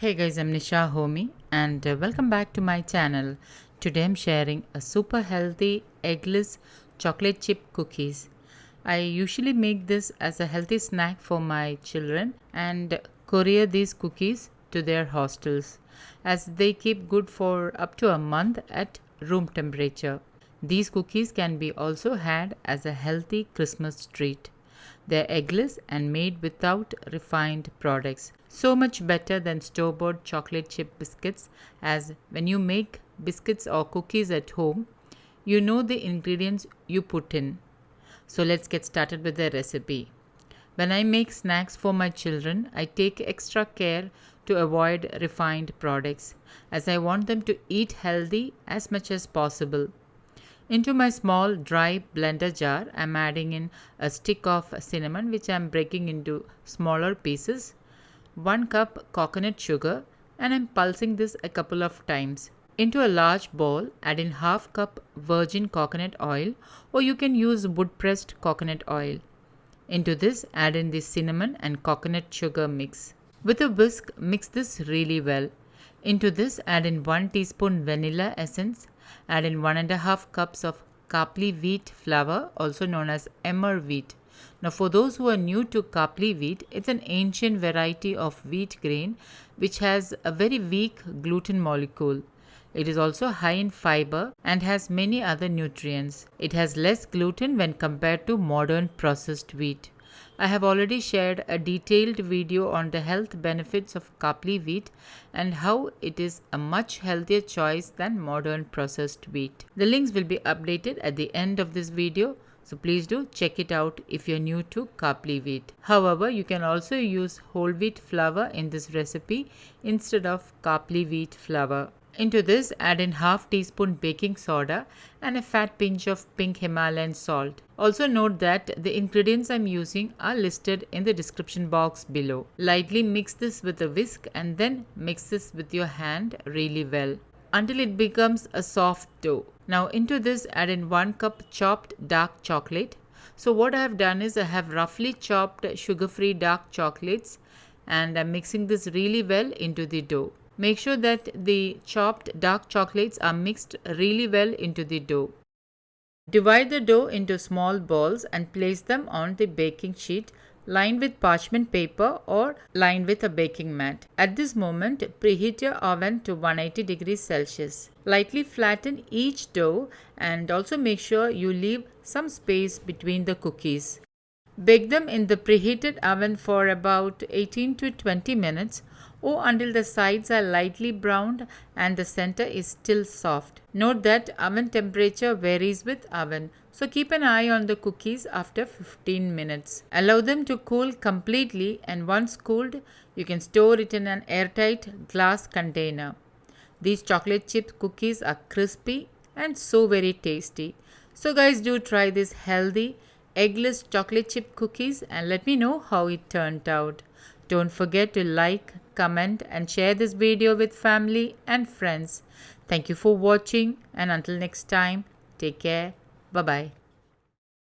Hey guys, I'm Nisa Homey and welcome back to my channel. Today I'm sharing a super healthy eggless chocolate chip cookies. I usually make this as a healthy snack for my children and courier these cookies to their hostels as they keep good for up to a month at room temperature. These cookies can be also had as a healthy Christmas treat. They're eggless and made without refined products. So much better than store-bought chocolate chip biscuits, as when you make biscuits or cookies at home, you know the ingredients you put in. So let's get started with the recipe. When I make snacks for my children, I take extra care to avoid refined products, as I want them to eat healthy as much as possible. Into my small dry blender jar, I am adding in a stick of cinnamon which I am breaking into smaller pieces, 1 cup coconut sugar, and I am pulsing this a couple of times. Into a large bowl, add in half cup virgin coconut oil, or you can use wood pressed coconut oil. Into this, add in the cinnamon and coconut sugar mix. With a whisk, mix this really well. Into this, add in 1 teaspoon vanilla essence. Add in 1.5 cups of khapli wheat flour, also known as emmer wheat. Now, for those who are new to khapli wheat, it's an ancient variety of wheat grain which has a very weak gluten molecule. It is also high in fiber and has many other nutrients. It has less gluten when compared to modern processed wheat. I have already shared a detailed video on the health benefits of khapli wheat and how it is a much healthier choice than modern processed wheat. The links will be updated at the end of this video, so please do check it out if you're new to khapli wheat. However, you can also use whole wheat flour in this recipe instead of khapli wheat flour. Into this, add in half teaspoon baking soda and a fat pinch of pink Himalayan salt. Also note that the ingredients I'm using are listed in the description box below. Lightly mix this with a whisk and then mix this with your hand really well until it becomes a soft dough. Now into this, add in 1 cup chopped dark chocolate. So what I have done is I have roughly chopped sugar-free dark chocolates and I'm mixing this really well into the dough. Make sure that the chopped dark chocolates are mixed really well into the dough. Divide the dough into small balls and place them on the baking sheet lined with parchment paper or lined with a baking mat. At this moment, preheat your oven to 180 degrees Celsius. Lightly flatten each dough and also make sure you leave some space between the cookies. Bake them in the preheated oven for about 18 to 20 minutes or until the sides are lightly browned and the center is still soft. Note that oven temperature varies with oven, so keep an eye on the cookies after 15 minutes. Allow them to cool completely, and once cooled, you can store it in an airtight glass container. These chocolate chip cookies are crispy and so very tasty. So guys, do try this healthy eggless chocolate chip cookies and let me know how it turned out. Don't forget to like, comment and share this video with family and friends. Thank you for watching and until next time, take care. Bye-bye.